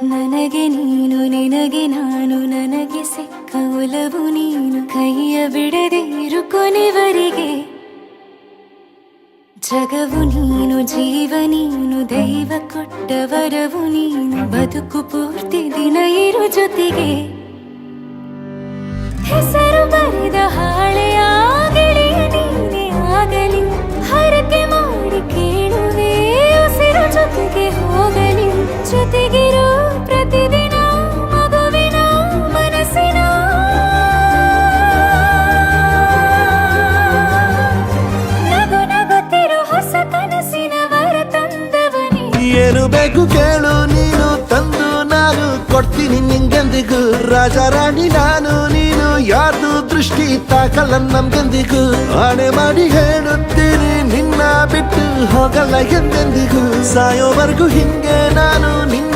ನನಗೆ ನೀನು ನಿನಗೆ ನಾನು ನನಗೆ ಸಿಕ್ಕ ಒಲವು ನೀನು ಕೈಯ ಬಿಡದಿರು ಕೊನೆವರೆಗೆ ಜಗವು ನೀನು ಜೀವ ನೀನು ದೈವ ಕೊಟ್ಟ ವರವು ನೀನು ಬದುಕು ಪೂರ್ತಿ ದಿನ ಇರು ಜೊತೆಗೆ ಹೆಸರು ಬರೆದ ಹಾಳೆಯ ಗೆಳೆಯ ನೀನೇ ಆಗಲಿ ಹರಕೆ ಮಾಡಿ ಕೇಳುವೆ ಉಸಿರು ಜೊತೆಗೆ ಹೋಗಲಿ ಜೊತೆಗಿರೋ ಪ್ರತಿದಿನ ಮಗುವಿನ ಮನಸ್ಸಿನ ನಗು ನಗುತ್ತಿರೋ ಹೊಸ ಕನಸಿನ ವರ ತಂದವನೇ ಏನು ಬೇಕು ಕೇಳು ನೀನು ತಂದು ನಾನು ಕೊಡ್ತೀನಿ ನಿಂಗೆಂದಿಗೂ ರಾಜ ರಾಣಿ ನಾನು ನೀನು ಯಾರ್ದು ದೃಷ್ಟಿ ತಾಕಲ್ಲ ನಮ್ಗೆಂದಿಗೂ ಆಣೆ ಮಾಡಿ ಹೇಳುತ್ತೀನಿ ನಿನ್ನ ಬಿಟ್ಟು ಹೋಗಲ್ಲ ಎಂದೆಂದಿಗೂ ಸಾಯೋವರೆಗೂ ಹಿಂಗೆ ನಾನು ನಿನ್ನ